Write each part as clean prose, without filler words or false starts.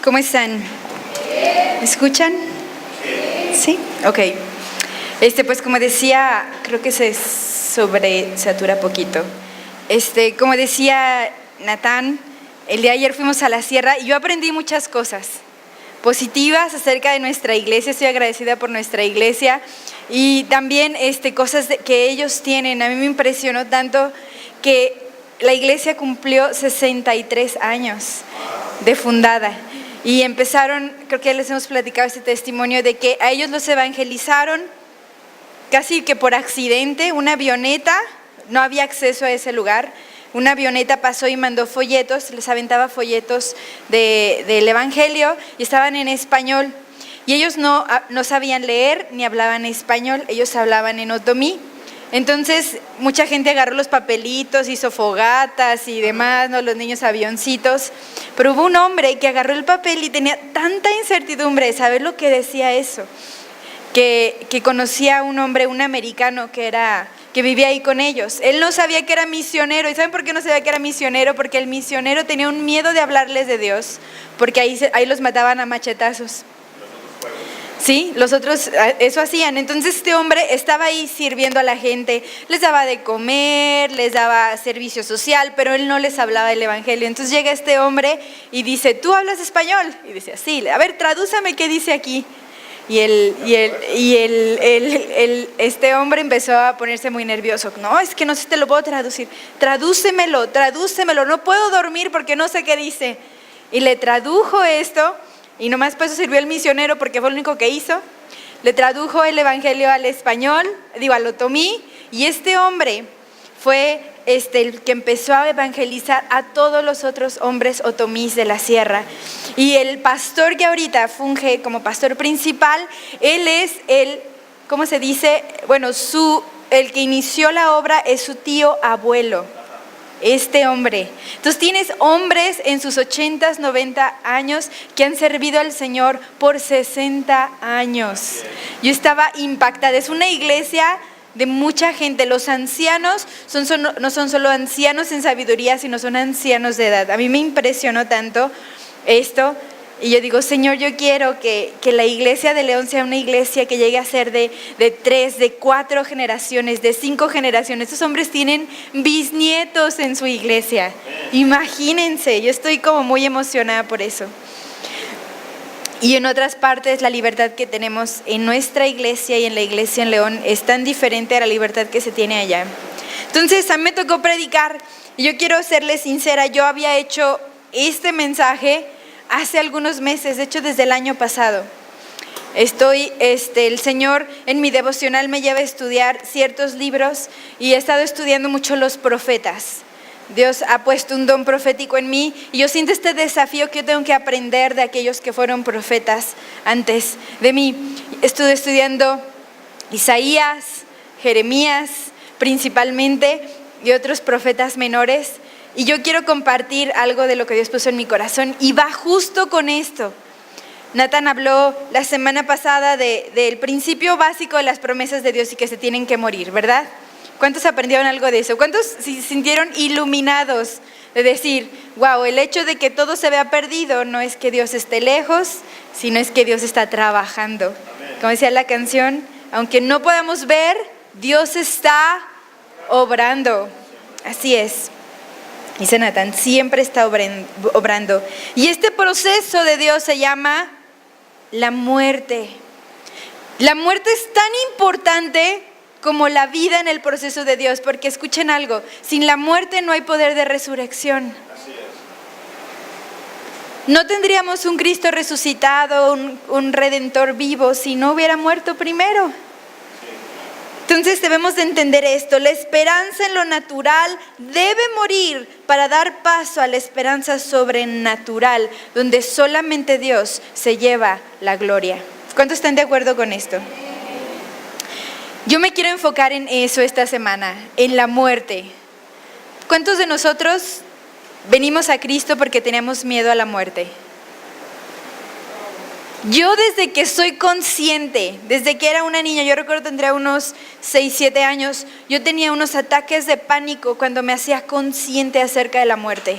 ¿Cómo están? ¿Me escuchan? ¿Sí? Ok. Pues como decía, creo que se sobresatura poquito. Como decía Natán, el día de ayer fuimos a la sierra y yo aprendí muchas cosas positivas acerca de nuestra iglesia. Estoy agradecida por nuestra iglesia y también cosas que ellos tienen. A mí me impresionó tanto que la iglesia cumplió 63 años de fundada. Y empezaron, creo que ya les hemos platicado este testimonio de que a ellos los evangelizaron casi que por accidente. Una avioneta, no había acceso a ese lugar, una avioneta pasó y mandó folletos, les aventaba folletos del evangelio y estaban en español. Y ellos no sabían leer ni hablaban español, ellos hablaban en otomí. Entonces mucha gente agarró los papelitos, hizo fogatas y demás, ¿no? Los niños avioncitos, pero hubo un hombre que agarró el papel y tenía tanta incertidumbre de saber lo que decía eso, que conocía a un hombre, un americano que vivía ahí con ellos. Él no sabía que era misionero. ¿Y saben por qué no sabía que era misionero? Porque el misionero tenía un miedo de hablarles de Dios, porque ahí los mataban a machetazos. Sí, los otros eso hacían. Entonces este hombre estaba ahí sirviendo a la gente, les daba de comer, les daba servicio social, pero él no les hablaba del evangelio. Entonces llega este hombre y dice: ¿tú hablas español? Y dice: sí. A ver, tradúzame qué dice aquí. Y este hombre empezó a ponerse muy nervioso. No, es que no sé si te lo puedo traducir. Tradúcemelo, no puedo dormir porque no sé qué dice. Y le tradujo esto. Y nomás por eso sirvió el misionero, porque fue lo único que hizo. Le tradujo el evangelio al español, al otomí, y este hombre fue el que empezó a evangelizar a todos los otros hombres otomís de la sierra. Y el pastor que ahorita funge como pastor principal, él es ¿cómo se dice? Bueno, el que inició la obra es su tío abuelo. Este hombre. Entonces tienes hombres en sus 80, 90 años que han servido al Señor por 60 años. Yo estaba impactada. Es una iglesia de mucha gente. Los ancianos no son solo ancianos en sabiduría, sino son ancianos de edad. A mí me impresionó tanto esto. Y yo digo: Señor, yo quiero que la iglesia de León sea una iglesia que llegue a ser de 3, de 4 generaciones, de 5 generaciones. Estos hombres tienen bisnietos en su iglesia. Imagínense, yo estoy como muy emocionada por eso. Y en otras partes, la libertad que tenemos en nuestra iglesia y en la iglesia en León es tan diferente a la libertad que se tiene allá. Entonces, a mí me tocó predicar. Y yo quiero serles sincera, yo había hecho este mensaje hace algunos meses, de hecho desde el año pasado. El Señor en mi devocional me lleva a estudiar ciertos libros y he estado estudiando mucho los profetas. Dios ha puesto un don profético en mí y yo siento este desafío que yo tengo que aprender de aquellos que fueron profetas antes de mí. Estuve estudiando Isaías, Jeremías principalmente y otros profetas menores. Y yo quiero compartir algo de lo que Dios puso en mi corazón y va justo con esto. Natán habló la semana pasada del principio básico de las promesas de Dios y que se tienen que morir, ¿verdad? ¿Cuántos aprendieron algo de eso? ¿Cuántos se sintieron iluminados de decir: wow, el hecho de que todo se vea perdido no es que Dios esté lejos, sino es que Dios está trabajando? Amén. Como decía la canción, aunque no podamos ver, Dios está obrando. Así es. Dice Natán, siempre está obrando. Y este proceso de Dios se llama la muerte. La muerte es tan importante como la vida en el proceso de Dios, porque escuchen algo: sin la muerte no hay poder de resurrección. Así es. No tendríamos un Cristo resucitado, un Redentor vivo, si no hubiera muerto primero. Entonces debemos de entender esto: la esperanza en lo natural debe morir para dar paso a la esperanza sobrenatural, donde solamente Dios se lleva la gloria. ¿Cuántos están de acuerdo con esto? Yo me quiero enfocar en eso esta semana, en la muerte. ¿Cuántos de nosotros venimos a Cristo porque teníamos miedo a la muerte? Yo desde que soy consciente, desde que era una niña, yo recuerdo tendría unos 6, 7 años, yo tenía unos ataques de pánico cuando me hacía consciente acerca de la muerte.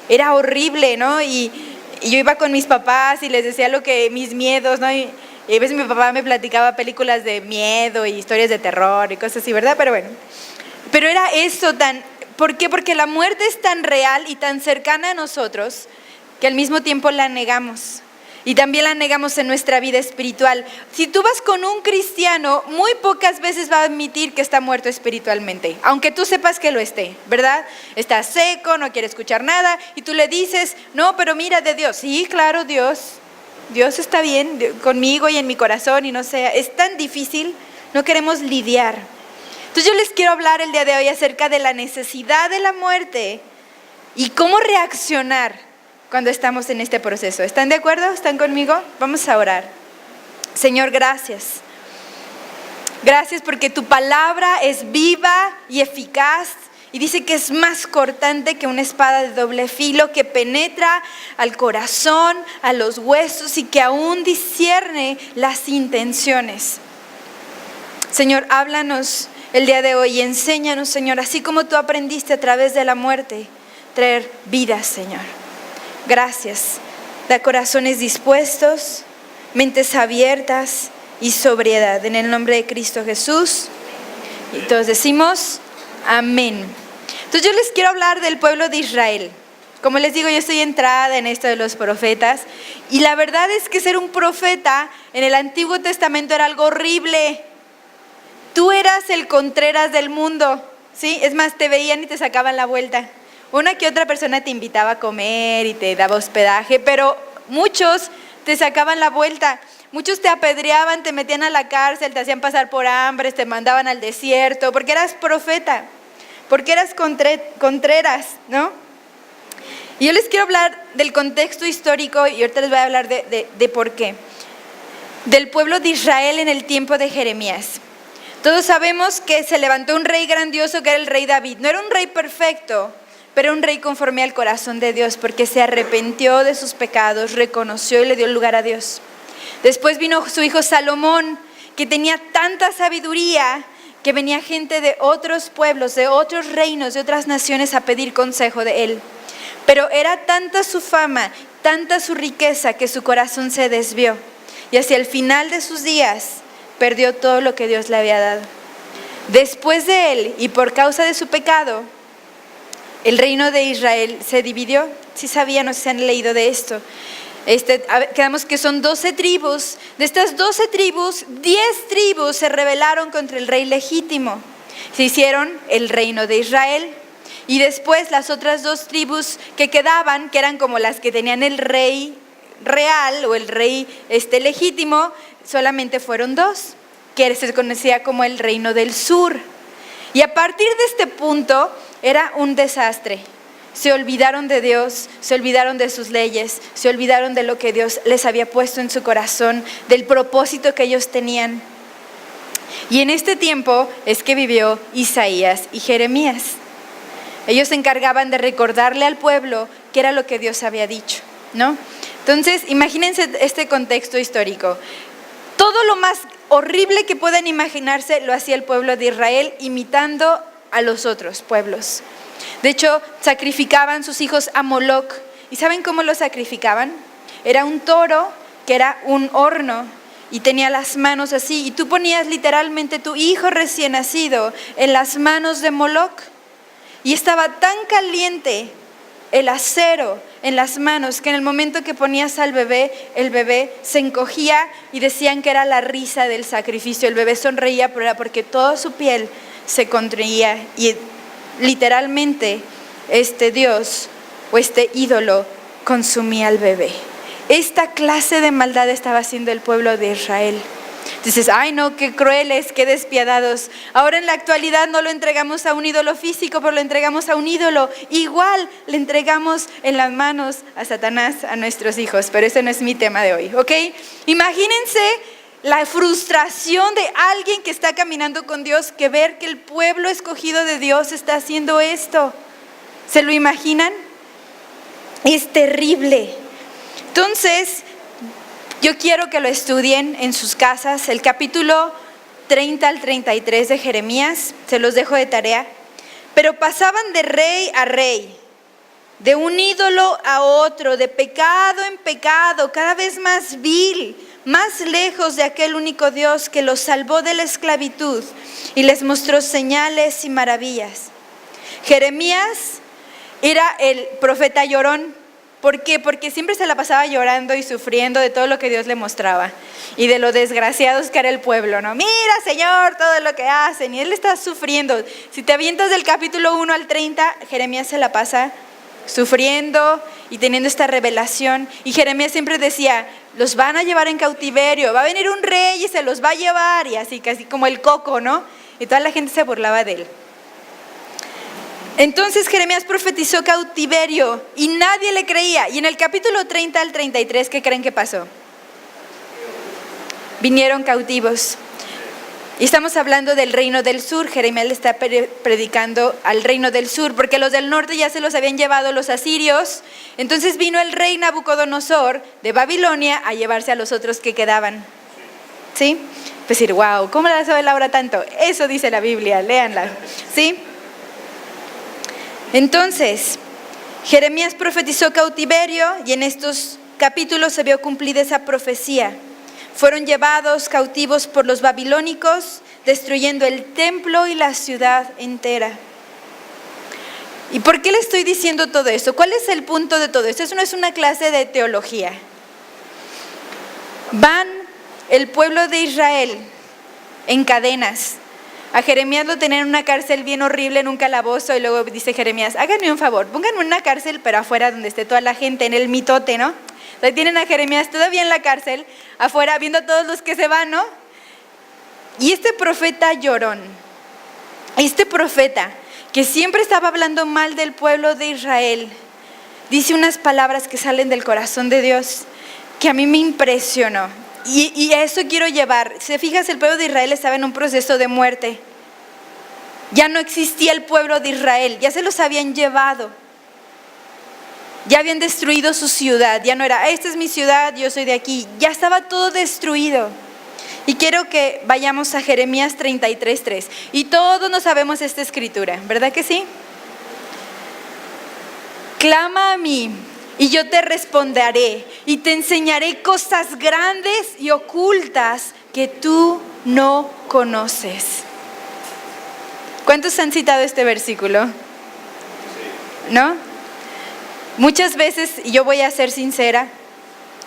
Era horrible, ¿no? Y yo iba con mis papás y les decía mis miedos, ¿no? Y a veces mi papá me platicaba películas de miedo y historias de terror y cosas así, ¿verdad? Pero bueno, pero era eso ¿por qué? Porque la muerte es tan real y tan cercana a nosotros que al mismo tiempo la negamos. Y también la negamos en nuestra vida espiritual. Si tú vas con un cristiano, muy pocas veces va a admitir que está muerto espiritualmente, aunque tú sepas que lo esté, ¿verdad? Está seco, no quiere escuchar nada, y tú le dices, no, pero mira de Dios. Sí, claro, Dios está bien conmigo y en mi corazón, y no sé, es tan difícil, no queremos lidiar. Entonces yo les quiero hablar el día de hoy acerca de la necesidad de la muerte y cómo reaccionar cuando estamos en este proceso. ¿Están de acuerdo? ¿Están conmigo? Vamos a orar. Señor, gracias. Gracias porque tu palabra es viva y eficaz y dice que es más cortante que una espada de doble filo que penetra al corazón, a los huesos y que aún discierne las intenciones. Señor, háblanos el día de hoy y enséñanos, Señor, así como tú aprendiste a través de la muerte, traer vida, Señor. Gracias. Da corazones dispuestos, mentes abiertas y sobriedad. En el nombre de Cristo Jesús. Y todos decimos amén. Entonces yo les quiero hablar del pueblo de Israel. Como les digo, yo estoy entrada en esto de los profetas. Y la verdad es que ser un profeta en el Antiguo Testamento era algo horrible. Tú eras el Contreras del mundo, ¿sí? Es más, te veían y te sacaban la vuelta. Una que otra persona te invitaba a comer y te daba hospedaje, pero muchos te sacaban la vuelta. Muchos te apedreaban, te metían a la cárcel, te hacían pasar por hambre, te mandaban al desierto, porque eras profeta, porque eras contreras, ¿no? Y yo les quiero hablar del contexto histórico y ahorita les voy a hablar de por qué. Del pueblo de Israel en el tiempo de Jeremías. Todos sabemos que se levantó un rey grandioso que era el rey David. No era un rey perfecto, pero un rey conforme al corazón de Dios, porque se arrepintió de sus pecados, reconoció y le dio lugar a Dios. Después vino su hijo Salomón, que tenía tanta sabiduría, que venía gente de otros pueblos, de otros reinos, de otras naciones a pedir consejo de él. Pero era tanta su fama, tanta su riqueza, que su corazón se desvió. Y hacia el final de sus días, perdió todo lo que Dios le había dado. Después de él, y por causa de su pecado, el reino de Israel se dividió. Si sabían, no sé si han leído de esto. Quedamos que son 12 tribus. De estas 12 tribus, 10 tribus se rebelaron contra el rey legítimo. Se hicieron el reino de Israel. Y después las otras 2 tribus que quedaban, que eran como las que tenían el rey real o el rey legítimo, solamente fueron 2, que se conocía como el reino del sur. Y a partir de este punto era un desastre. Se olvidaron de Dios, se olvidaron de sus leyes, se olvidaron de lo que Dios les había puesto en su corazón, del propósito que ellos tenían. Y en este tiempo es que vivió Isaías y Jeremías. Ellos se encargaban de recordarle al pueblo qué era lo que Dios había dicho, ¿no? Entonces, imagínense este contexto histórico. Todo lo más horrible que puedan imaginarse lo hacía el pueblo de Israel, imitando a los otros pueblos. De hecho, sacrificaban sus hijos a Moloc. ¿Y saben cómo lo sacrificaban? Era un toro que era un horno y tenía las manos así. Y tú ponías literalmente tu hijo recién nacido en las manos de Moloc. Y estaba tan caliente el acero en las manos que en el momento que ponías al bebé, el bebé se encogía y decían que era la risa del sacrificio. El bebé sonreía, pero era porque toda su piel se contraía y literalmente Dios o ídolo consumía al bebé. Esta clase de maldad estaba haciendo el pueblo de Israel. Dices, ay no, qué crueles, qué despiadados. Ahora en la actualidad no lo entregamos a un ídolo físico, pero lo entregamos a un ídolo. Igual le entregamos en las manos a Satanás, a nuestros hijos. Pero ese no es mi tema de hoy, ¿ok? Imagínense la frustración de alguien que está caminando con Dios, que ver que el pueblo escogido de Dios está haciendo esto. ¿Se lo imaginan? Es terrible. Entonces, yo quiero que lo estudien en sus casas, el capítulo 30 al 33 de Jeremías, se los dejo de tarea. Pero pasaban de rey a rey, de un ídolo a otro, de pecado en pecado, cada vez más vil, más lejos de aquel único Dios que los salvó de la esclavitud y les mostró señales y maravillas. Jeremías era el profeta llorón. ¿Por qué? Porque siempre se la pasaba llorando y sufriendo de todo lo que Dios le mostraba y de lo desgraciados que era el pueblo, ¿no? Mira, Señor, todo lo que hacen, y él está sufriendo. Si te avientas del capítulo 1 al 30, Jeremías se la pasa sufriendo y teniendo esta revelación. Y Jeremías siempre decía, los van a llevar en cautiverio, va a venir un rey y se los va a llevar, y así, casi como el coco, ¿no? Y toda la gente se burlaba de él. Entonces Jeremías profetizó cautiverio y nadie le creía. Y en el capítulo 30 al 33, ¿qué creen que pasó? Vinieron cautivos. Y estamos hablando del reino del sur. Jeremías le está predicando al reino del sur, porque los del norte ya se los habían llevado los asirios. Entonces vino el rey Nabucodonosor de Babilonia a llevarse a los otros que quedaban. ¿Sí? Pues decir, wow, ¿cómo la sabe Laura tanto? Eso dice la Biblia, léanla. ¿Sí? Entonces, Jeremías profetizó cautiverio y en estos capítulos se vio cumplida esa profecía. Fueron llevados cautivos por los babilónicos, destruyendo el templo y la ciudad entera. ¿Y por qué le estoy diciendo todo esto? ¿Cuál es el punto de todo esto? Eso no es una clase de teología. Van el pueblo de Israel en cadenas. A Jeremías lo tenían en una cárcel bien horrible, en un calabozo, y luego dice Jeremías, háganme un favor, pónganme en una cárcel, pero afuera donde esté toda la gente, en el mitote, ¿no? Entonces tienen a Jeremías todavía en la cárcel, afuera, viendo a todos los que se van, ¿no? Y este profeta llorón, este profeta que siempre estaba hablando mal del pueblo de Israel, dice unas palabras que salen del corazón de Dios, que a mí me impresionó. Y a eso quiero llevar. Si te fijas, el pueblo de Israel estaba en un proceso de muerte. Ya no existía el pueblo de Israel, ya se los habían llevado. Ya habían destruido su ciudad, ya no era, esta es mi ciudad, yo soy de aquí. Ya estaba todo destruido. Y quiero que vayamos a Jeremías 33:3. Y todos nos sabemos esta escritura, ¿verdad que sí? Clama a mí y yo te responderé y te enseñaré cosas grandes y ocultas que tú no conoces. ¿Cuántos han citado este versículo? ¿No? Muchas veces, y yo voy a ser sincera,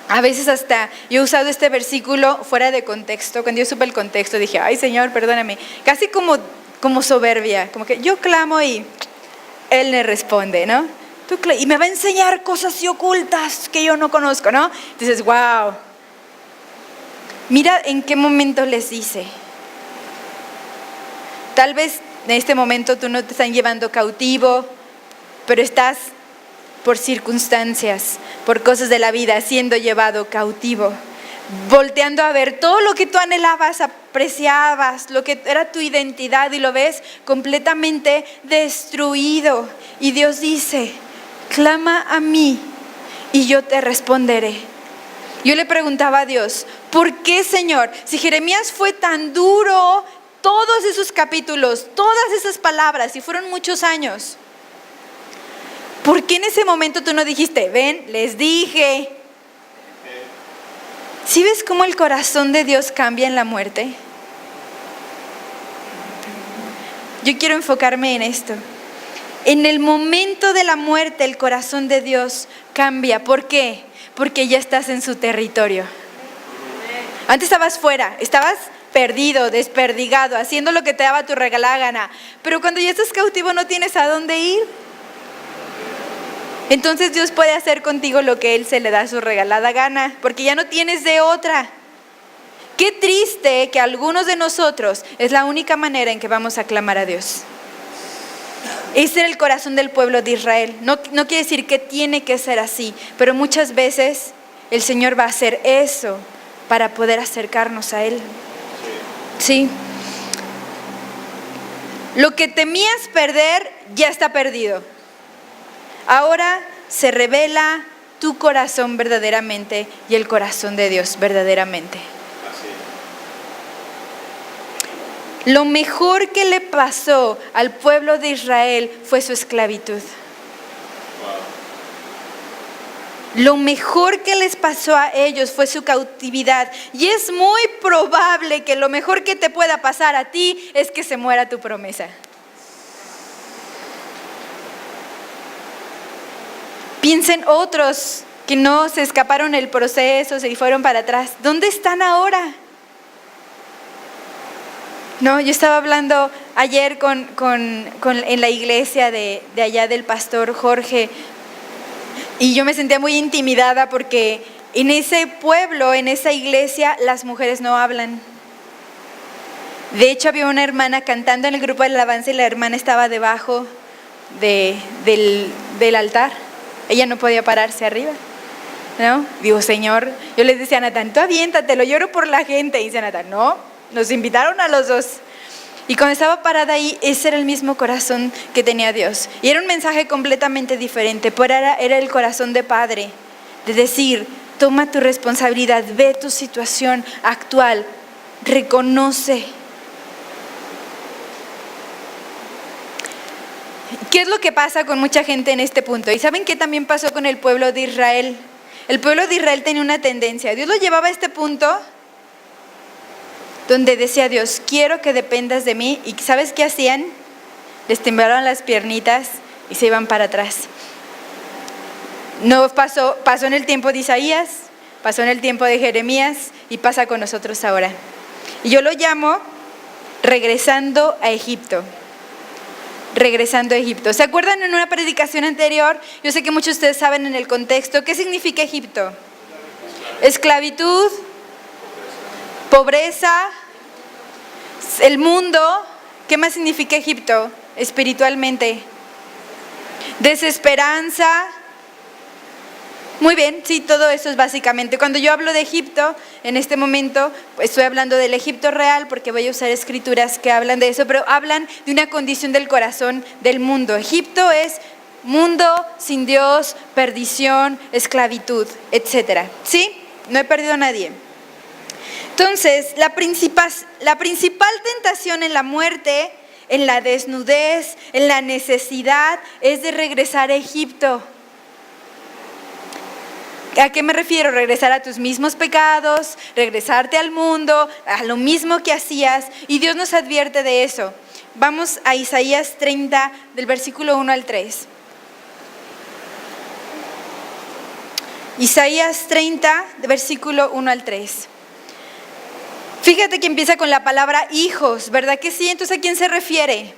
a veces hasta yo he usado este versículo fuera de contexto. Cuando yo supe el contexto dije, ay Señor, perdóname. Casi como soberbia, como que yo clamo y Él me responde, ¿no? Y me va a enseñar cosas y ocultas que yo no conozco, ¿no? Entonces, wow. Mira en qué momento les dice. Tal vez en este momento tú no te están llevando cautivo, pero estás por circunstancias, por cosas de la vida, siendo llevado cautivo. Volteando a ver todo lo que tú anhelabas, apreciabas, lo que era tu identidad, y lo ves completamente destruido. Y Dios dice, clama a mí y yo te responderé. Yo le preguntaba a Dios, ¿por qué, Señor? Si Jeremías fue tan duro, todos esos capítulos, todas esas palabras, y fueron muchos años, ¿por qué en ese momento tú no dijiste, ven, les dije? ¿Sí ves cómo el corazón de Dios cambia en la muerte? Yo quiero enfocarme en esto. En el momento de la muerte, el corazón de Dios cambia. ¿Por qué? Porque ya estás en su territorio. Antes estabas fuera, estabas perdido, desperdigado, haciendo lo que te daba tu regalada gana. Pero cuando ya estás cautivo no tienes a dónde ir. Entonces Dios puede hacer contigo lo que Él se le da su regalada gana, porque ya no tienes de otra. Qué triste que algunos de nosotros es la única manera en que vamos a clamar a Dios. Ese era el corazón del pueblo de Israel. No quiere decir que tiene que ser así, pero muchas veces el Señor va a hacer eso para poder acercarnos a Él. Sí. Lo que temías perder ya está perdido. Ahora se revela tu corazón verdaderamente y el corazón de Dios verdaderamente. Lo mejor que le pasó al pueblo de Israel fue su esclavitud. Lo mejor que les pasó a ellos fue su cautividad. Y es muy probable que lo mejor que te pueda pasar a ti es que se muera tu promesa. Piensen otros que no se escaparon el proceso, se fueron para atrás. ¿Dónde están ahora? No, yo estaba hablando ayer en la iglesia de allá del pastor Jorge, y yo me sentía muy intimidada porque en ese pueblo, en esa iglesia, las mujeres no hablan. De hecho, había una hermana cantando en el grupo de alabanza y la hermana estaba debajo del altar. Ella no podía pararse arriba, ¿no? Digo, Señor, yo les decía a Natán, tú aviéntate, lo lloro por la gente. Y dice Natán, no, nos invitaron a los dos. Y cuando estaba parada ahí, ese era el mismo corazón que tenía Dios. Y era un mensaje completamente diferente, pero era el corazón de padre, de decir, toma tu responsabilidad, ve tu situación actual, reconoce. ¿Qué es lo que pasa con mucha gente en este punto? ¿Y saben qué también pasó con el pueblo de Israel? El pueblo de Israel tenía una tendencia. Dios lo llevaba a este punto donde decía Dios, quiero que dependas de mí. ¿Y sabes qué hacían? Les temblaron las piernitas y se iban para atrás. No pasó en el tiempo de Isaías, pasó en el tiempo de Jeremías y pasa con nosotros ahora. Y yo lo llamo regresando a Egipto. Regresando a Egipto. ¿Se acuerdan en una predicación anterior? Yo sé que muchos de ustedes saben en el contexto. ¿Qué significa Egipto? Esclavitud, pobreza, el mundo. ¿Qué más significa Egipto espiritualmente? Desesperanza. Muy bien, sí, todo eso es básicamente. Cuando yo hablo de Egipto, en este momento estoy hablando del Egipto real porque voy a usar escrituras que hablan de eso, pero hablan de una condición del corazón del mundo. Egipto es mundo sin Dios, perdición, esclavitud, etc. ¿Sí? No he perdido a nadie. Entonces, la principal tentación en la muerte, en la desnudez, en la necesidad, es de regresar a Egipto. ¿A qué me refiero? Regresar a tus mismos pecados, regresarte al mundo, a lo mismo que hacías, y Dios nos advierte de eso. Vamos a Isaías 30, del versículo 1 al 3. Isaías 30, del versículo 1 al 3. Fíjate que empieza con la palabra hijos, ¿verdad que sí? Entonces, ¿a quién se refiere?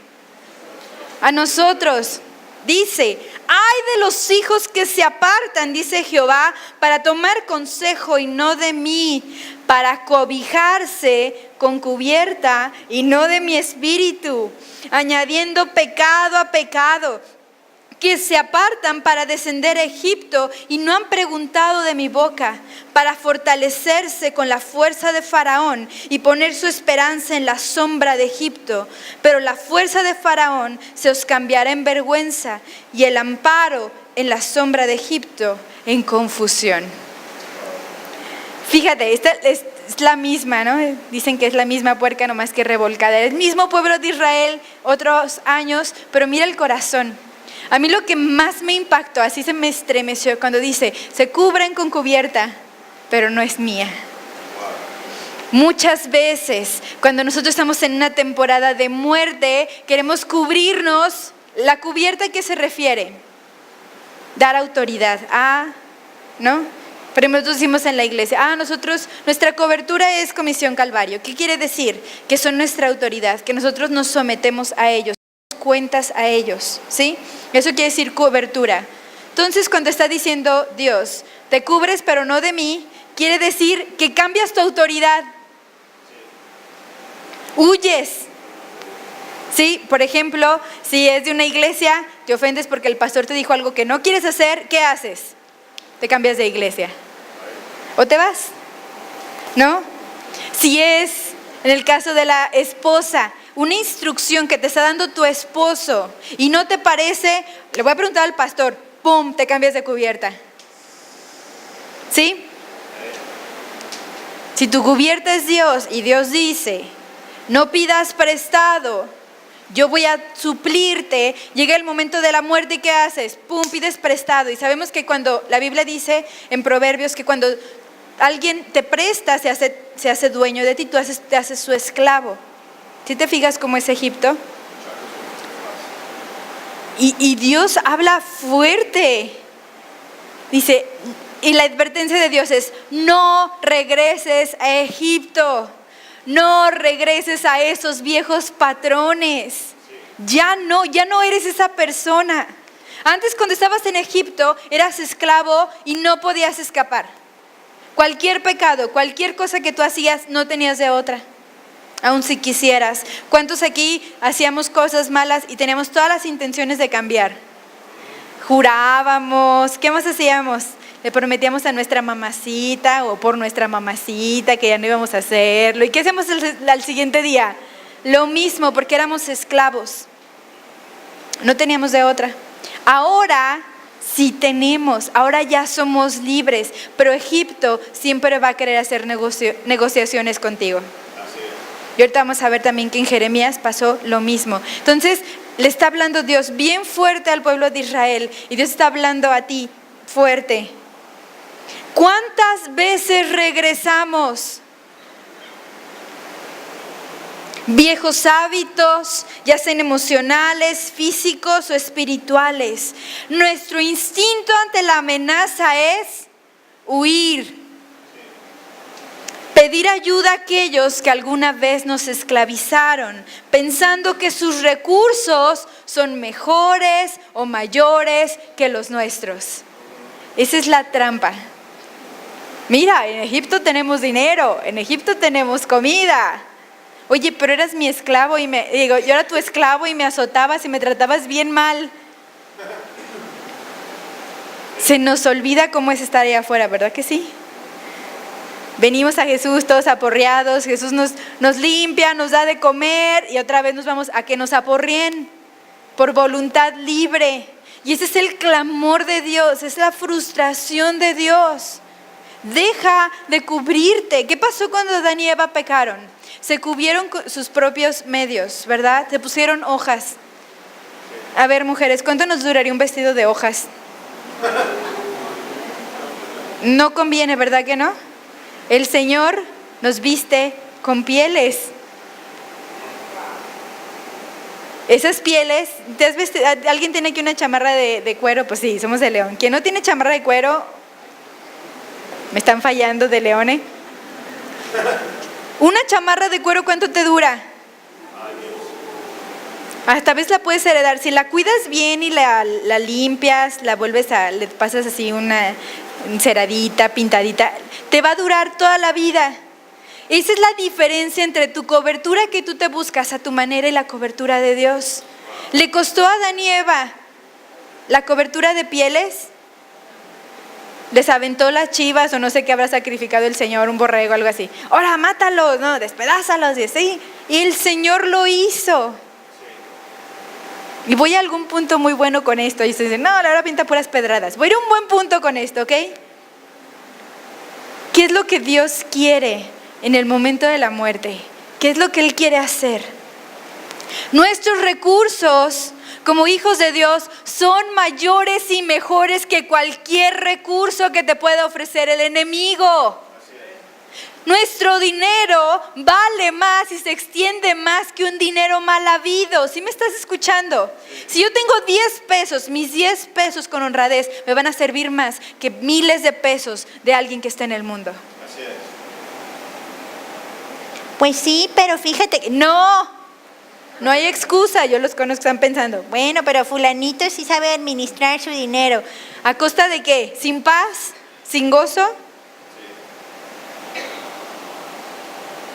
A nosotros. Dice, ay de los hijos que se apartan, dice Jehová, para tomar consejo y no de mí, para cobijarse con cubierta y no de mi espíritu, añadiendo pecado a pecado, que se apartan para descender a Egipto y no han preguntado de mi boca, para fortalecerse con la fuerza de Faraón y poner su esperanza en la sombra de Egipto. Pero la fuerza de Faraón se os cambiará en vergüenza y el amparo en la sombra de Egipto en confusión. Fíjate, esta es la misma, ¿no? Dicen que es la misma puerca, nomás que revolcada. El mismo pueblo de Israel, otros años, pero mira el corazón. A mí lo que más me impactó, así se me estremeció cuando dice, se cubren con cubierta, pero no es mía. Muchas veces, cuando nosotros estamos en una temporada de muerte, queremos cubrirnos. ¿La cubierta a qué se refiere? Dar autoridad. ¿No? Pero nosotros decimos en la iglesia, nuestra cobertura es Comisión Calvario. ¿Qué quiere decir? Que son nuestra autoridad, que nosotros nos sometemos a ellos, cuentas a ellos, ¿sí? Eso quiere decir cobertura. Entonces, cuando está diciendo Dios, te cubres pero no de mí, quiere decir que cambias tu autoridad. Huyes. ¿Sí? Por ejemplo, si es de una iglesia, te ofendes porque el pastor te dijo algo que no quieres hacer, ¿qué haces? Te cambias de iglesia. ¿O te vas? ¿No? Si es, en el caso de la esposa, una instrucción que te está dando tu esposo y no te parece, le voy a preguntar al pastor, ¡pum!, te cambias de cubierta. ¿Sí? Si tu cubierta es Dios y Dios dice, no pidas prestado, yo voy a suplirte. Llega el momento de la muerte y ¿qué haces? Pum, pides prestado. Y sabemos que cuando la Biblia dice en Proverbios que cuando alguien te presta, se hace dueño de ti, te haces su esclavo. ¿Sí te fijas cómo es Egipto? Y Dios habla fuerte. Dice, y la advertencia de Dios es: no regreses a Egipto. No regreses a esos viejos patrones. Ya no eres esa persona. Antes, cuando estabas en Egipto, eras esclavo y no podías escapar. Cualquier pecado, cualquier cosa que tú hacías, no tenías de otra. Aun si quisieras. ¿Cuántos aquí hacíamos cosas malas y teníamos todas las intenciones de cambiar? Jurábamos, ¿qué más hacíamos? Le prometíamos a nuestra mamacita o por nuestra mamacita que ya no íbamos a hacerlo. ¿Y qué hacemos al siguiente día? Lo mismo, porque éramos esclavos. No teníamos de otra. Ahora sí tenemos, ahora ya somos libres, pero Egipto siempre va a querer hacer negociaciones contigo. Y ahorita vamos a ver también que en Jeremías pasó lo mismo. Entonces le está hablando Dios bien fuerte al pueblo de Israel y Dios está hablando a ti fuerte. ¿Cuántas veces regresamos? Viejos hábitos, ya sean emocionales, físicos o espirituales. Nuestro instinto ante la amenaza es huir. Pedir ayuda a aquellos que alguna vez nos esclavizaron, pensando que sus recursos son mejores o mayores que los nuestros. Esa es la trampa. Mira, en Egipto tenemos dinero, en Egipto tenemos comida. Oye, pero eras mi esclavo yo era tu esclavo y me azotabas y me tratabas bien mal. Se nos olvida cómo es estar allá afuera, ¿verdad que sí? Venimos a Jesús todos aporreados, Jesús nos limpia, nos da de comer y otra vez nos vamos a que nos aporreen por voluntad libre. Y ese es el clamor de Dios, es la frustración de Dios. Deja de cubrirte. ¿Qué pasó cuando Adán y Eva pecaron? Se cubrieron con sus propios medios, ¿verdad? Se pusieron hojas. A ver, mujeres, ¿cuánto nos duraría un vestido de hojas? No conviene, ¿verdad que no? El Señor nos viste con pieles. Esas pieles, ¿alguien tiene aquí una chamarra de cuero? Pues sí, somos de León. ¿Quién no tiene chamarra de cuero? Me están fallando de León, Una chamarra de cuero, ¿cuánto te dura? Hasta vez la puedes heredar. Si la cuidas bien y la limpias, le pasas así una enceradita, pintadita, te va a durar toda la vida. Esa es la diferencia entre tu cobertura que tú te buscas a tu manera y la cobertura de Dios. Le costó a Adán y Eva la cobertura de pieles. Les aventó las chivas o no sé qué habrá sacrificado el Señor, un borrego, algo así. Ahora mátalos, no, despedázalos y así. Y el Señor lo hizo. Y voy a algún punto muy bueno con esto. Y se dice, no, la hora pinta puras pedradas. Voy a ir a un buen punto con esto, ¿ok? ¿Qué es lo que Dios quiere en el momento de la muerte? ¿Qué es lo que Él quiere hacer? Nuestros recursos como hijos de Dios son mayores y mejores que cualquier recurso que te pueda ofrecer el enemigo. Nuestro dinero vale más y se extiende más que un dinero mal habido. ¿Sí me estás escuchando? Si yo tengo 10 pesos, mis 10 pesos con honradez me van a servir más que miles de pesos de alguien que está en el mundo. Así es. Pues sí, pero fíjate que no hay excusa. Yo los conozco, están pensando, bueno, pero fulanito sí sabe administrar su dinero. ¿A costa de qué? ¿Sin paz? ¿Sin gozo?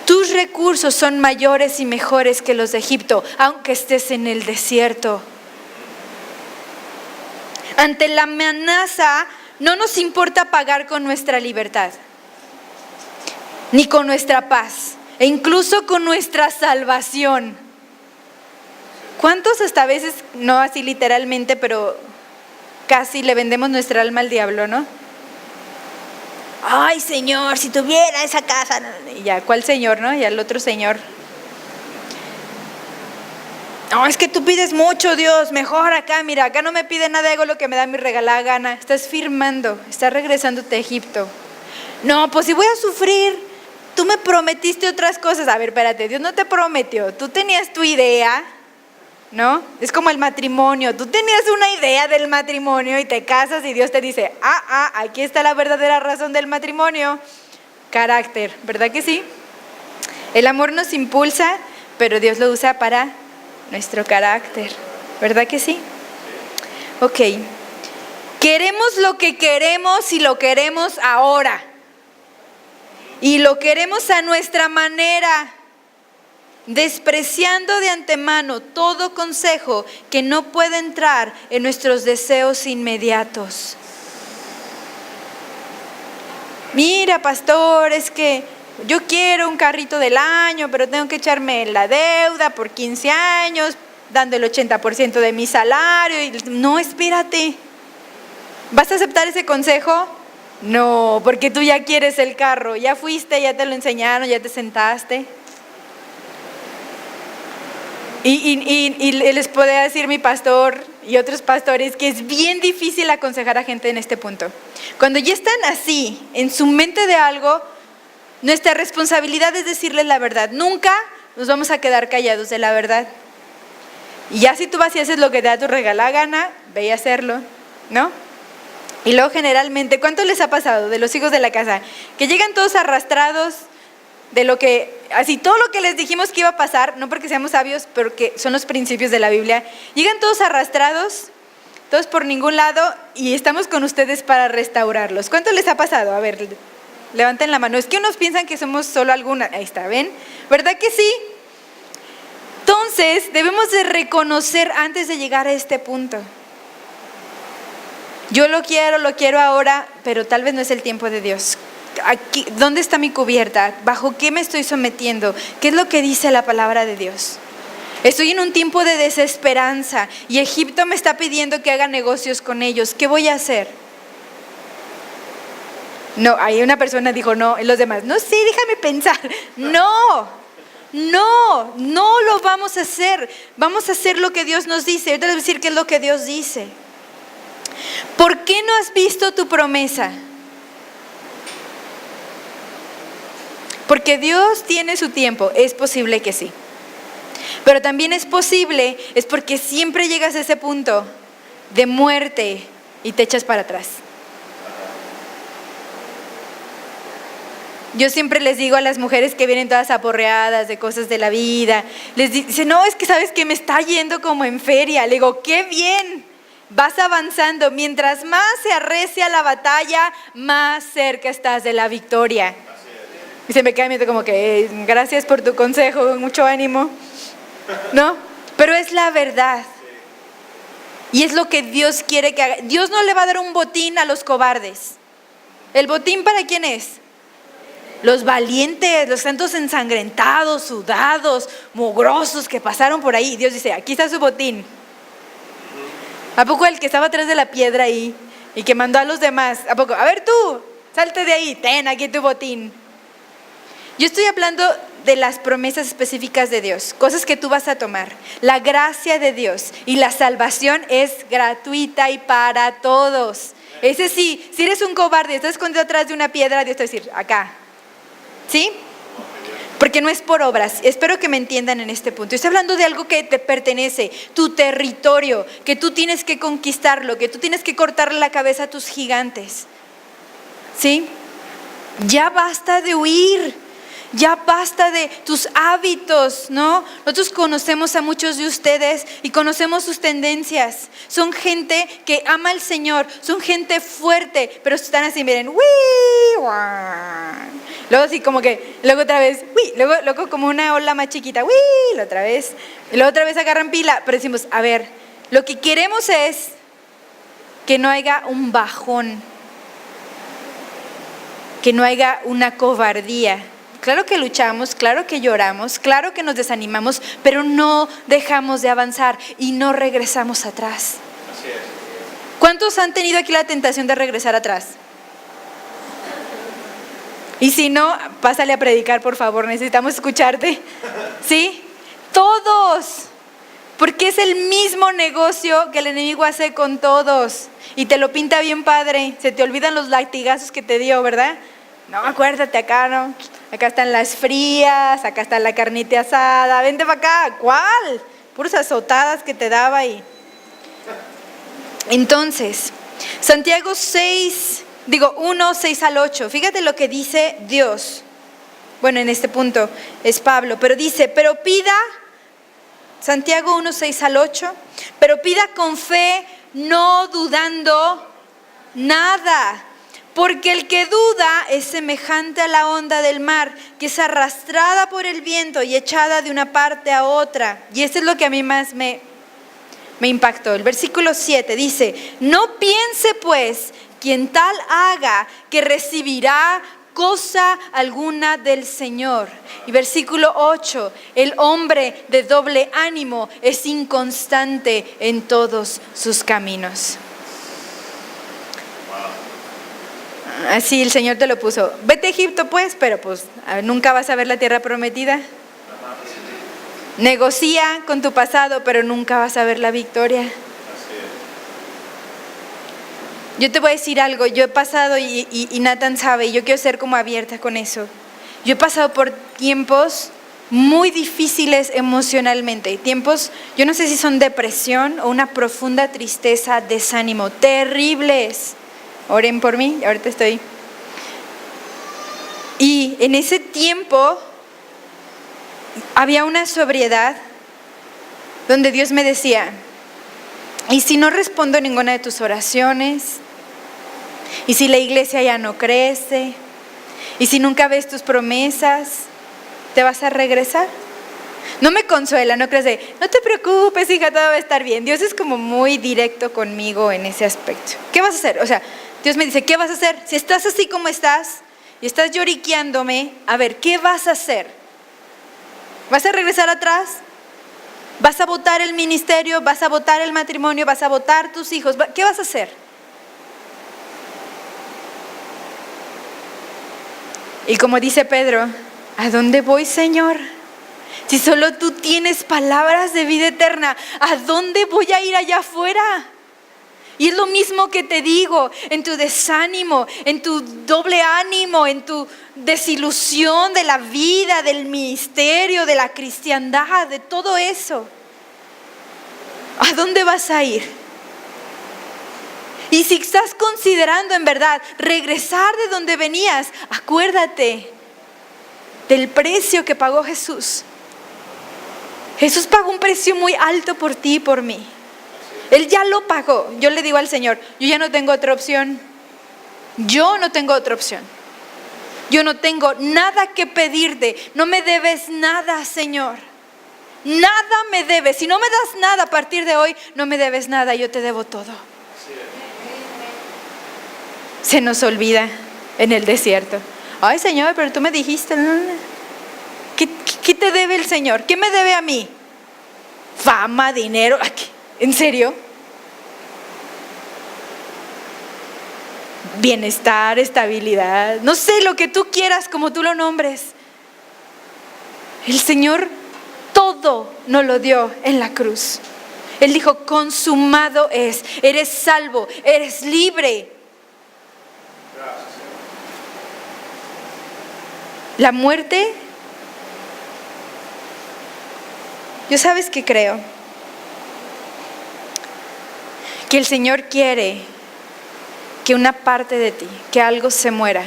Tus recursos son mayores y mejores que los de Egipto, aunque estés en el desierto. Ante la amenaza, no nos importa pagar con nuestra libertad, ni con nuestra paz, e incluso con nuestra salvación. ¿Cuántos hasta a veces, no así literalmente, pero casi le vendemos nuestra alma al diablo, no? Ay, Señor, si tuviera esa casa. Y ya, ¿cuál Señor, no? Ya el otro Señor. No, es que tú pides mucho, Dios, mejor acá, mira, acá no me pide nada, hago lo que me da mi regalada gana. Estás firmando, estás regresándote a Egipto. No, pues si voy a sufrir, tú me prometiste otras cosas. A ver, espérate, Dios no te prometió, tú tenías tu idea, ¿no? Es como el matrimonio, tú tenías una idea del matrimonio y te casas y Dios te dice, aquí está la verdadera razón del matrimonio. Carácter, ¿verdad que sí? El amor nos impulsa, pero Dios lo usa para nuestro carácter, ¿verdad que sí? Ok, queremos lo que queremos y lo queremos ahora. Y lo queremos a nuestra manera, despreciando de antemano todo consejo que no puede entrar en nuestros deseos inmediatos. Mira, pastor, es que yo quiero un carrito del año, pero tengo que echarme la deuda por 15 años, dando el 80% de mi salario. No, espérate. ¿Vas a aceptar ese consejo? No, porque tú ya quieres el carro, ya fuiste, ya te lo enseñaron, ya te sentaste. Y les podría decir mi pastor y otros pastores que es bien difícil aconsejar a gente en este punto. Cuando ya están así, en su mente de algo, nuestra responsabilidad es decirles la verdad. Nunca nos vamos a quedar callados de la verdad. Y ya si tú vas y haces lo que te da tu regalada gana, ve a hacerlo, ¿no? Y luego generalmente, ¿cuánto les ha pasado de los hijos de la casa? Que llegan todos arrastrados de lo que, así todo lo que les dijimos que iba a pasar, no porque seamos sabios, pero que son los principios de la Biblia. Llegan todos arrastrados, todos por ningún lado, y estamos con ustedes para restaurarlos. ¿Cuánto les ha pasado? A ver, levanten la mano. Es que unos piensan que somos solo alguna. Ahí está, ¿ven? ¿Verdad que sí? Entonces, debemos de reconocer antes de llegar a este punto. Yo lo quiero ahora, pero tal vez no es el tiempo de Dios. Aquí, ¿dónde está mi cubierta? ¿Bajo qué me estoy sometiendo? ¿Qué es lo que dice la palabra de Dios? Estoy en un tiempo de desesperanza y Egipto me está pidiendo que haga negocios con ellos. ¿Qué voy a hacer? No, ahí una persona dijo no, y los demás, no, sí, déjame pensar. No lo vamos a hacer. Vamos a hacer lo que Dios nos dice. Ahorita les voy a decir qué es lo que Dios dice. ¿Por qué no has visto tu promesa? Porque Dios tiene su tiempo, es posible que sí. Pero también es porque siempre llegas a ese punto de muerte y te echas para atrás. Yo siempre les digo a las mujeres que vienen todas aporreadas de cosas de la vida, les dicen, no, es que sabes que me está yendo como en feria. Le digo, qué bien, vas avanzando. Mientras más se arrecia la batalla, más cerca estás de la victoria. Y se me queda viendo como que, gracias por tu consejo, mucho ánimo. ¿No? Pero es la verdad. Y es lo que Dios quiere que haga. Dios no le va a dar un botín a los cobardes. ¿El botín para quién es? Los valientes, los santos ensangrentados, sudados, mugrosos que pasaron por ahí. Dios dice, aquí está su botín. ¿A poco el que estaba atrás de la piedra ahí y que mandó a los demás? ¿A poco? A ver tú, salte de ahí, ten aquí tu botín. Yo estoy hablando de las promesas específicas de Dios, cosas que tú vas a tomar. La gracia de Dios y la salvación es gratuita y para todos. Ese sí, si eres un cobarde y estás escondido atrás de una piedra, Dios te va a decir, acá. ¿Sí? Porque no es por obras. Espero que me entiendan en este punto. Estoy hablando de algo que te pertenece, tu territorio, que tú tienes que conquistarlo, que tú tienes que cortarle la cabeza a tus gigantes. ¿Sí? Ya basta de huir. Ya basta de tus hábitos, ¿no? Nosotros conocemos a muchos de ustedes y conocemos sus tendencias. Son gente que ama al Señor, son gente fuerte, pero están así, miren, ¡wii! Luego así como que, luego otra vez, ¡wii! Luego como una ola más chiquita, ¡wii! La otra vez, y luego otra vez agarran pila, pero decimos, a ver, lo que queremos es que no haya un bajón, que no haya una cobardía. Claro que luchamos, claro que lloramos, claro que nos desanimamos, pero no dejamos de avanzar y no regresamos atrás. Así es. ¿Cuántos han tenido aquí la tentación de regresar atrás? Y si no, pásale a predicar, por favor, necesitamos escucharte. ¿Sí? Todos. Porque es el mismo negocio que el enemigo hace con todos. Y te lo pinta bien padre. Se te olvidan los latigazos que te dio, ¿verdad? No, acuérdate acá, ¿no? Acá están las frías, acá está la carnita asada. Vente para acá. ¿Cuál? Puras azotadas que te daba ahí. Entonces, Santiago 1, 6 al 8. Fíjate lo que dice Dios. Bueno, en este punto es Pablo, pero dice, pero pida, Santiago 1, 6 al 8, pero pida con fe, no dudando nada, porque el que duda es semejante a la onda del mar, que es arrastrada por el viento y echada de una parte a otra. Y esto es lo que a mí más me impactó. El versículo 7 dice, no piense pues quien tal haga que recibirá cosa alguna del Señor. Y versículo 8, el hombre de doble ánimo es inconstante en todos sus caminos. Así el Señor te lo puso. Vete a Egipto pues, pero pues nunca vas a ver la tierra prometida. Negocia con tu pasado, pero nunca vas a ver la victoria. Yo te voy a decir algo, yo he pasado y Nathan sabe, y yo quiero ser como abierta con eso. Yo he pasado por tiempos muy difíciles emocionalmente, tiempos, yo no sé si son depresión o una profunda tristeza, desánimo, terribles. Oren por mí, ahorita estoy. Y en ese tiempo había una sobriedad donde Dios me decía, ¿y si no respondo ninguna de tus oraciones? ¿Y si la iglesia ya no crece? ¿Y si nunca ves tus promesas? ¿Te vas a regresar? No me consuela, no crees de, no te preocupes, hija, todo va a estar bien. Dios es como muy directo conmigo en ese aspecto. ¿Qué vas a hacer? O sea, Dios me dice, ¿qué vas a hacer? Si estás así como estás y estás lloriqueándome, a ver, ¿qué vas a hacer? ¿Vas a regresar atrás? ¿Vas a botar el ministerio? ¿Vas a botar el matrimonio? ¿Vas a botar tus hijos? ¿Qué vas a hacer? Y como dice Pedro, ¿a dónde voy, Señor? Si solo tú tienes palabras de vida eterna, ¿a dónde voy a ir allá afuera? Y es lo mismo que te digo, en tu desánimo, en tu doble ánimo, en tu desilusión de la vida, del ministerio, de la cristiandad, de todo eso. ¿A dónde vas a ir? Y si estás considerando en verdad regresar de donde venías, acuérdate del precio que pagó Jesús. Jesús pagó un precio muy alto por ti y por mí. Él ya lo pagó. Yo le digo al Señor, yo ya no tengo otra opción. Yo no tengo otra opción. Yo no tengo nada que pedirte. No me debes nada, Señor. Nada me debes. Si no me das nada a partir de hoy, no me debes nada. Yo te debo todo. Se nos olvida en el desierto. Ay, Señor, pero tú me dijiste. ¿Qué te debe el Señor? ¿Qué me debe a mí? Fama, dinero. ¿En serio? Bienestar, estabilidad. No sé, lo que tú quieras, como tú lo nombres. El Señor todo nos lo dio en la cruz. Él dijo, consumado es. Eres salvo, eres libre. La muerte, yo sabes que creo que el Señor quiere que una parte de ti, que algo se muera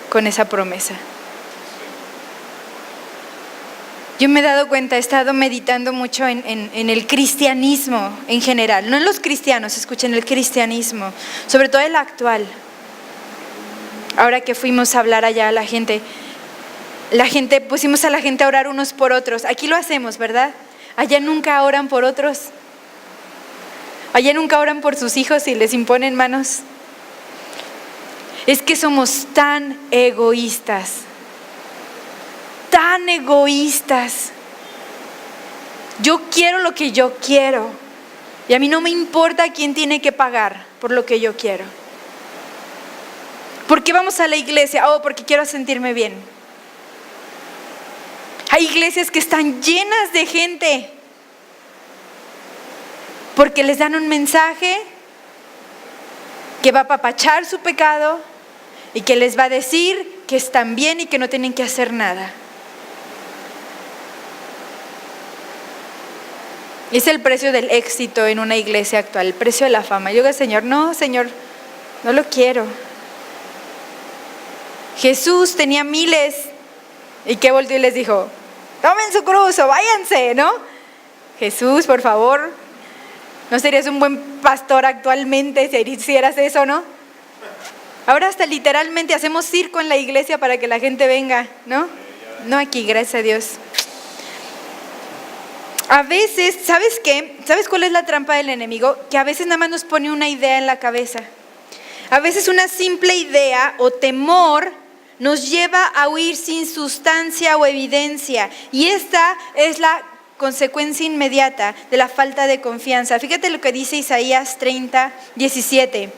con esa promesa. Yo me he dado cuenta, he estado meditando mucho en el cristianismo en general, no en los cristianos, escuchen, el cristianismo, sobre todo el actual. Ahora que fuimos a hablar allá a la gente, pusimos a la gente a orar unos por otros. Aquí lo hacemos, ¿verdad? Allá nunca oran por otros. Allá nunca oran por sus hijos y les imponen manos. Es que somos tan egoístas. Tan egoístas. Yo quiero lo que yo quiero. Y a mí no me importa quién tiene que pagar por lo que yo quiero. ¿Por qué vamos a la iglesia? Oh, porque quiero sentirme bien. Hay iglesias que están llenas de gente porque les dan un mensaje que va a apapachar su pecado y que les va a decir que están bien y que no tienen que hacer nada. Es el precio del éxito en una iglesia actual, el precio de la fama. Yo digo, Señor, no lo quiero. Jesús tenía miles y que volvió y les dijo, tomen su cruz o váyanse, ¿no? Jesús, por favor, ¿no serías un buen pastor actualmente si hicieras eso, no? Ahora hasta literalmente hacemos circo en la iglesia para que la gente venga, ¿no? No aquí, gracias a Dios. A veces, ¿sabes qué? ¿Sabes cuál es la trampa del enemigo? Que a veces nada más nos pone una idea en la cabeza. A veces una simple idea o temor nos lleva a huir sin sustancia o evidencia. Y esta es la consecuencia inmediata de la falta de confianza. Fíjate lo que dice Isaías 30:17.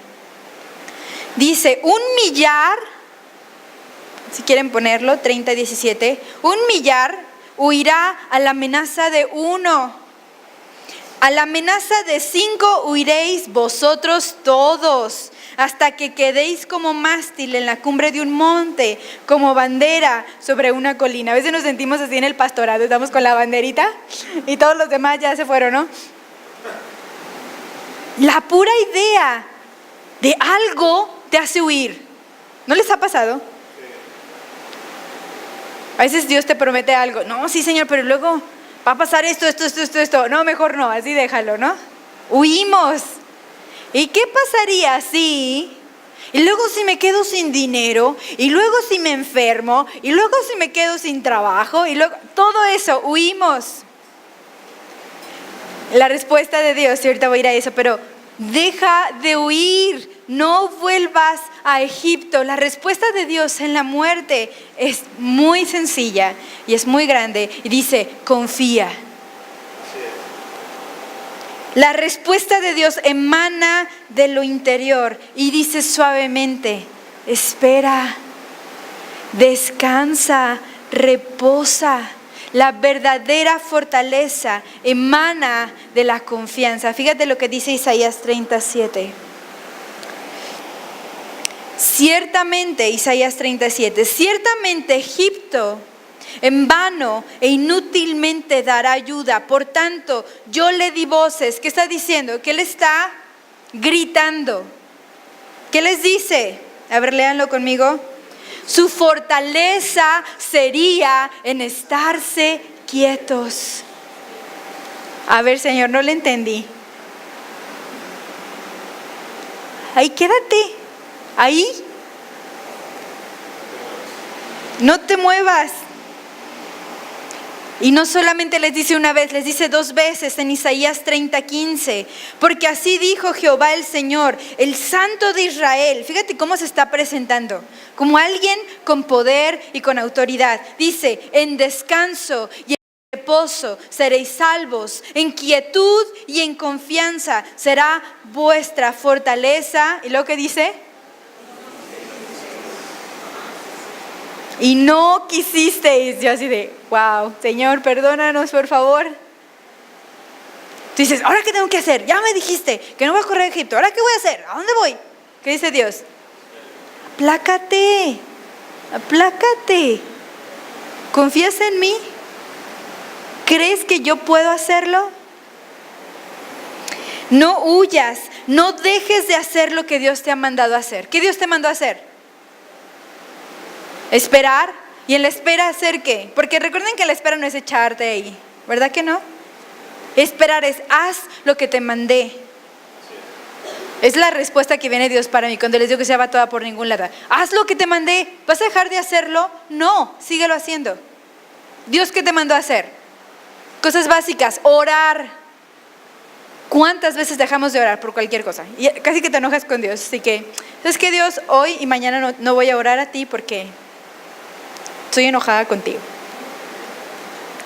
Dice, 1,000,000, si quieren ponerlo, 30:17, 1,000,000 huirá a la amenaza de 1. A la amenaza de 5 huiréis vosotros todos, hasta que quedéis como mástil en la cumbre de un monte, como bandera sobre una colina. A veces nos sentimos así en el pastorado, estamos con la banderita y todos los demás ya se fueron, ¿no? La pura idea de algo te hace huir. ¿No les ha pasado? A veces Dios te promete algo. No, sí, Señor, pero luego va a pasar esto. No, mejor no, así déjalo, ¿no? Huimos. ¿Y qué pasaría si? Y luego si me quedo sin dinero, y luego si me enfermo, y luego si me quedo sin trabajo, y luego todo eso, huimos. La respuesta de Dios, y ahorita voy a ir a eso, pero deja de huir. No vuelvas a Egipto. La respuesta de Dios en la muerte es muy sencilla y es muy grande. Y dice, confía. La respuesta de Dios emana de lo interior y dice suavemente, espera, descansa, reposa. La verdadera fortaleza emana de la confianza. Fíjate lo que dice Isaías 37. Ciertamente, Isaías 37, ciertamente Egipto en vano e inútilmente dará ayuda. Por tanto, yo le di voces. ¿Qué está diciendo? Que él está gritando. ¿Qué les dice? A ver, léanlo conmigo. Su fortaleza sería en estarse quietos. A ver, Señor, no le entendí. Ahí quédate. Ahí. No te muevas. Y no solamente les dice una vez, les dice 2 veces en Isaías 30:15. Porque así dijo Jehová el Señor, el Santo de Israel. Fíjate cómo se está presentando. Como alguien con poder y con autoridad. Dice, en descanso y en reposo seréis salvos. En quietud y en confianza será vuestra fortaleza. ¿Y lo que dice? Y no quisisteis. Yo así de, wow, Señor, perdónanos, por favor. Tú dices, ¿ahora qué tengo que hacer? Ya me dijiste que no voy a correr a Egipto. ¿Ahora qué voy a hacer? ¿A dónde voy? ¿Qué dice Dios? Aplácate, aplácate. ¿Confías en mí? ¿Crees que yo puedo hacerlo? No huyas, no dejes de hacer lo que Dios te ha mandado a hacer. ¿Qué Dios te mandó a hacer? Esperar. ¿Y en la espera hacer qué? Porque recuerden que la espera no es echarte ahí, ¿verdad que no? Esperar es, haz lo que te mandé. Es la respuesta que viene Dios para mí cuando les digo que se va toda por ningún lado. Haz lo que te mandé. ¿Vas a dejar de hacerlo? No, síguelo haciendo. Dios, ¿qué te mandó a hacer? Cosas básicas, orar. ¿Cuántas veces dejamos de orar por cualquier cosa? Y casi que te enojas con Dios. Así que, ¿sabes qué, Dios? Hoy y mañana no voy a orar a ti porque estoy enojada contigo.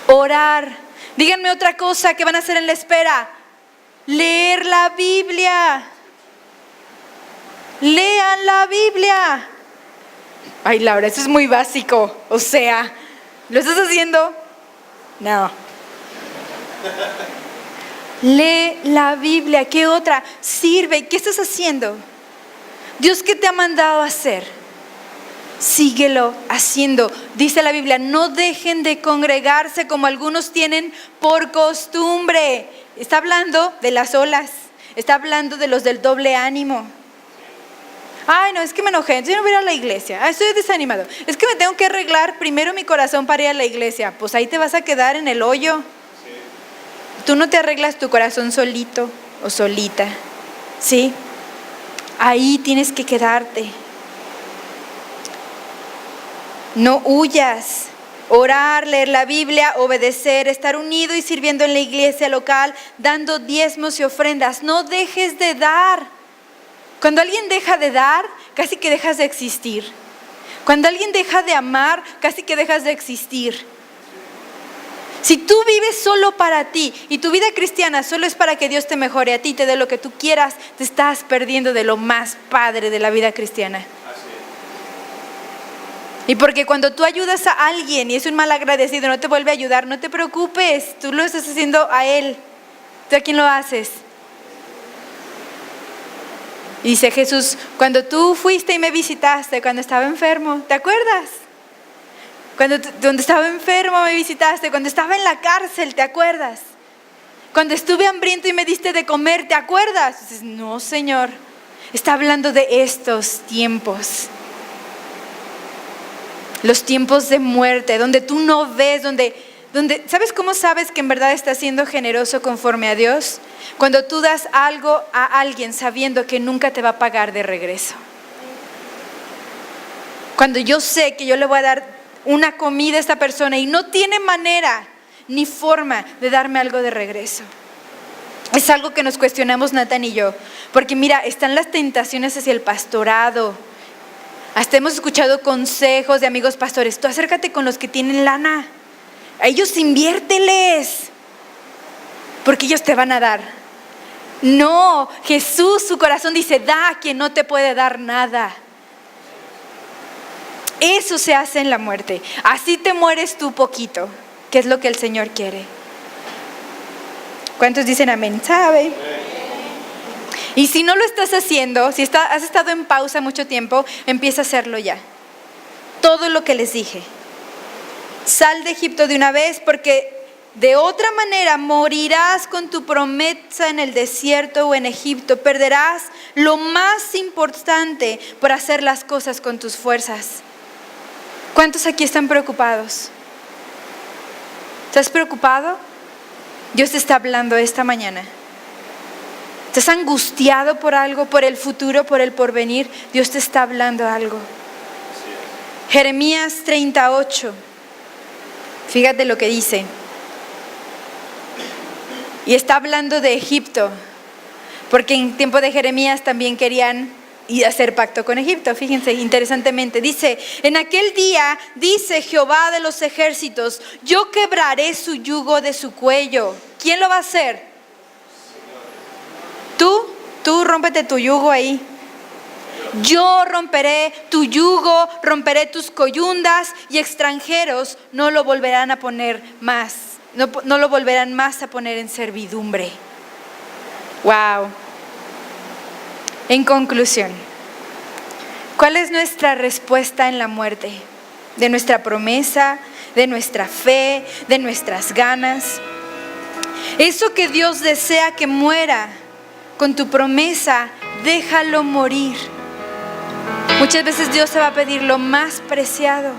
Orar. Díganme otra cosa que van a hacer en la espera. Leer la Biblia. Lean la Biblia. Ay, Laura, eso es muy básico. O sea, ¿lo estás haciendo? No. Lee la Biblia. ¿Qué otra? Sirve. ¿Qué estás haciendo? Dios, ¿qué te ha mandado a hacer? Síguelo haciendo. Dice la Biblia, no dejen de congregarse como algunos tienen por costumbre. Está hablando de las olas. Está hablando de los del doble ánimo. Ay, no, es que me enojé, yo no voy a ir a la iglesia. Estoy desanimado. Es que me tengo que arreglar primero mi corazón para ir a la iglesia. Pues ahí te vas a quedar en el hoyo. Tú no te arreglas tu corazón solito o solita. ¿Sí? Ahí tienes que quedarte. No huyas. Orar, leer la Biblia, obedecer, estar unido y sirviendo en la iglesia local, dando diezmos y ofrendas. No dejes de dar. Cuando alguien deja de dar, casi que dejas de existir. Cuando alguien deja de amar, casi que dejas de existir. Si tú vives solo para ti y tu vida cristiana solo es para que Dios te mejore a ti, te dé lo que tú quieras, te estás perdiendo de lo más padre de la vida cristiana. Y porque cuando tú ayudas a alguien y es un mal agradecido, no te vuelve a ayudar, no te preocupes, tú lo estás haciendo a él. ¿Tú a quién lo haces? Y dice Jesús, cuando tú fuiste y me visitaste, cuando estaba enfermo, ¿te acuerdas? Cuando estaba enfermo me visitaste, cuando estaba en la cárcel, ¿te acuerdas? Cuando estuve hambriento y me diste de comer, ¿te acuerdas? Dices, no, Señor, está hablando de estos tiempos. Los tiempos de muerte, donde tú no ves, donde ¿sabes cómo sabes que en verdad estás siendo generoso conforme a Dios? Cuando tú das algo a alguien sabiendo que nunca te va a pagar de regreso. Cuando yo sé que yo le voy a dar una comida a esta persona y no tiene manera ni forma de darme algo de regreso. Es algo que nos cuestionamos Nathan y yo, porque mira, están las tentaciones hacia el pastorado. Hasta hemos escuchado consejos de amigos pastores. Tú acércate con los que tienen lana. A ellos inviérteles, porque ellos te van a dar. No, Jesús, su corazón dice, da a quien no te puede dar nada. Eso se hace en la muerte. Así te mueres tú poquito, que es lo que el Señor quiere. ¿Cuántos dicen amén? ¿Sabe? Y si no lo estás haciendo, si has estado en pausa mucho tiempo, empieza a hacerlo ya. Todo lo que les dije. Sal de Egipto de una vez, porque de otra manera morirás con tu promesa en el desierto o en Egipto. Perderás lo más importante por hacer las cosas con tus fuerzas. ¿Cuántos aquí están preocupados? ¿Estás preocupado? Dios te está hablando esta mañana. ¿Estás angustiado por algo, por el futuro, por el porvenir? Dios te está hablando algo. Jeremías 38. Fíjate lo que dice. Y está hablando de Egipto, porque en tiempo de Jeremías también querían hacer pacto con Egipto. Fíjense, interesantemente, dice, en aquel día, dice Jehová de los ejércitos, yo quebraré su yugo de su cuello. ¿Quién lo va a hacer? Tú rómpete tu yugo ahí. Yo romperé tu yugo, romperé tus coyundas y extranjeros no lo volverán a poner más, no lo volverán más a poner en servidumbre. Wow. En conclusión, ¿cuál es nuestra respuesta en la muerte? De nuestra promesa, de nuestra fe, de nuestras ganas. Eso que Dios desea que muera, con tu promesa, déjalo morir. Muchas veces Dios te va a pedir lo más preciado,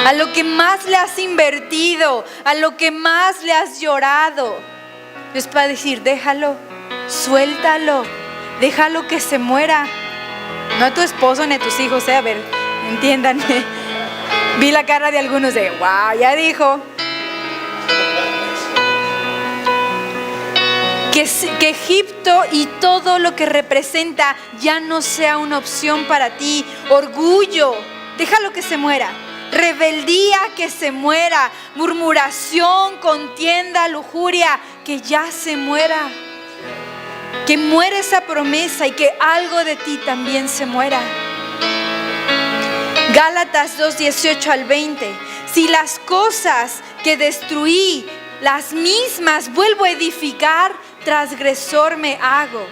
a lo que más le has invertido, a lo que más le has llorado. Dios va a decir, déjalo, suéltalo, déjalo que se muera. No a tu esposo ni a tus hijos, a ver, entiendan. Vi la cara de algunos de, wow, ya dijo. Que Egipto y todo lo que representa ya no sea una opción para ti. Orgullo, déjalo que se muera. Rebeldía, que se muera. Murmuración, contienda, lujuria, que ya se muera. Que muera esa promesa y que algo de ti también se muera. Gálatas 2:18 al 20. Si las cosas que destruí las mismas vuelvo a edificar, transgresor me hago.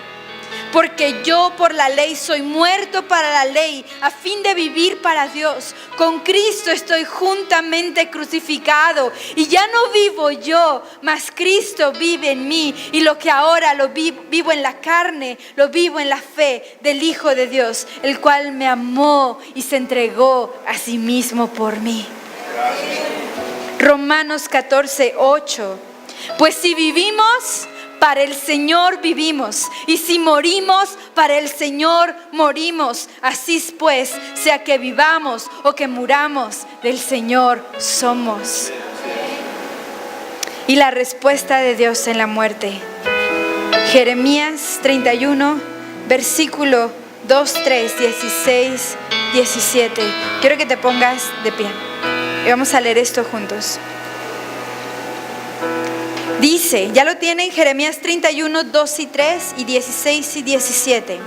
Porque yo por la ley soy muerto para la ley, a fin de vivir para Dios. Con Cristo estoy juntamente crucificado, y ya no vivo yo, mas Cristo vive en mí. Y lo que ahora vivo en la carne, lo vivo en la fe del Hijo de Dios, el cual me amó y se entregó a sí mismo por mí. Romanos 14:8. Pues si vivimos, para el Señor vivimos, y si morimos, para el Señor morimos. Así pues, sea que vivamos o que muramos, del Señor somos. Y la respuesta de Dios en la muerte. Jeremías 31, versículo 2, 3, 16, 17. Quiero que te pongas de pie y vamos a leer esto juntos. Dice, ya lo tienen, Jeremías 31, 2 y 3 y 16 y 17.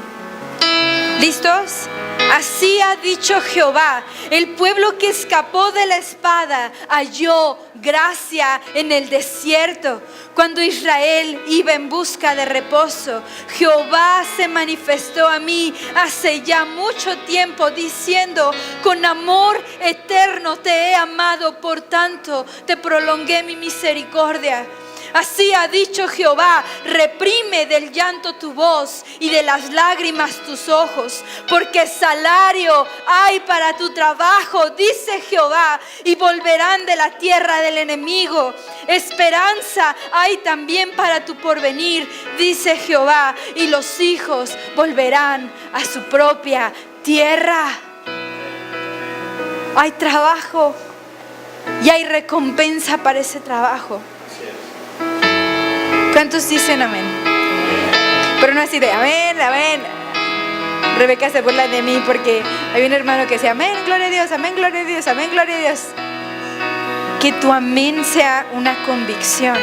¿Listos? Así ha dicho Jehová: el pueblo que escapó de la espada halló gracia en el desierto. Cuando Israel iba en busca de reposo, Jehová se manifestó a mí hace ya mucho tiempo, diciendo: con amor eterno te he amado, por tanto te prolongué mi misericordia. Así ha dicho Jehová: reprime del llanto tu voz y de las lágrimas tus ojos, porque salario hay para tu trabajo, dice Jehová, y volverán de la tierra del enemigo. Esperanza hay también para tu porvenir, dice Jehová, y los hijos volverán a su propia tierra. Hay trabajo y hay recompensa para ese trabajo. ¿Cuántos dicen amén? Pero no así de amén, amén. Rebeca se burla de mí porque hay un hermano que decía amén, gloria a Dios, amén, gloria a Dios, amén, gloria a Dios. Que tu amén sea una convicción.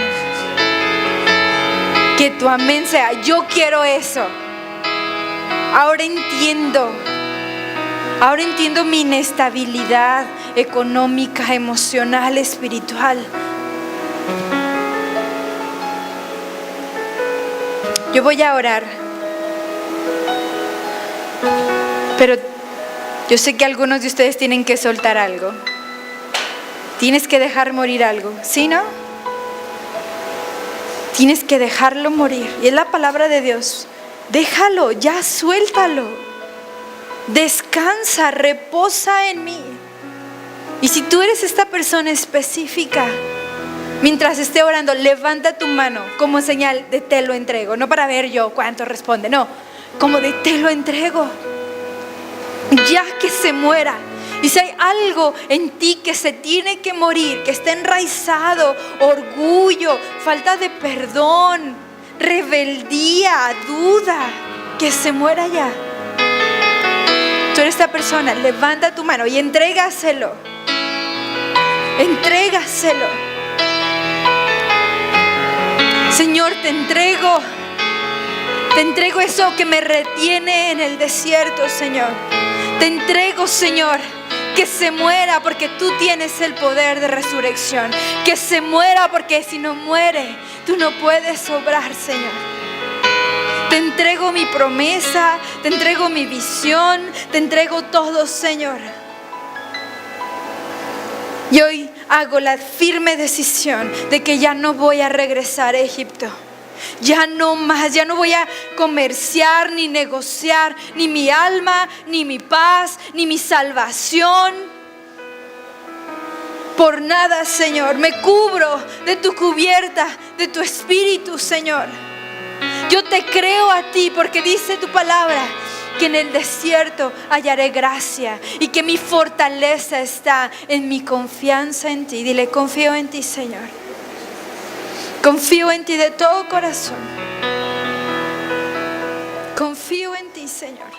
Que tu amén sea: yo quiero eso. Ahora entiendo mi inestabilidad económica, emocional, espiritual. Yo voy a orar, pero yo sé que algunos de ustedes tienen que soltar algo. Tienes que dejar morir algo, ¿sí, no? Tienes que dejarlo morir. Y es la palabra de Dios. Déjalo, ya suéltalo. Descansa, reposa en mí. Y si tú eres esta persona específica, mientras esté orando, levanta tu mano como señal de te lo entrego. No para ver yo cuánto responde, no, como de te lo entrego. Ya que se muera. Y si hay algo en ti que se tiene que morir, que está enraizado, orgullo, falta de perdón, rebeldía, duda, que se muera ya. Tú eres esta persona, levanta tu mano y entrégaselo. Entrégaselo. Señor, te entrego eso que me retiene en el desierto, Señor. Te entrego, Señor, que se muera, porque tú tienes el poder de resurrección. Que se muera, porque si no muere, tú no puedes obrar, Señor. Te entrego mi promesa, te entrego mi visión, te entrego todo, Señor. Y hoy hago la firme decisión de que ya no voy a regresar a Egipto. Ya no más, ya no voy a comerciar ni negociar ni mi alma, ni mi paz, ni mi salvación. Por nada, Señor, me cubro de tu cubierta, de tu espíritu, Señor. Yo te creo a ti porque dice tu palabra que en el desierto hallaré gracia y que mi fortaleza está en mi confianza en ti. Dile: confío en ti, Señor. Confío en ti de todo corazón. Confío en ti, Señor.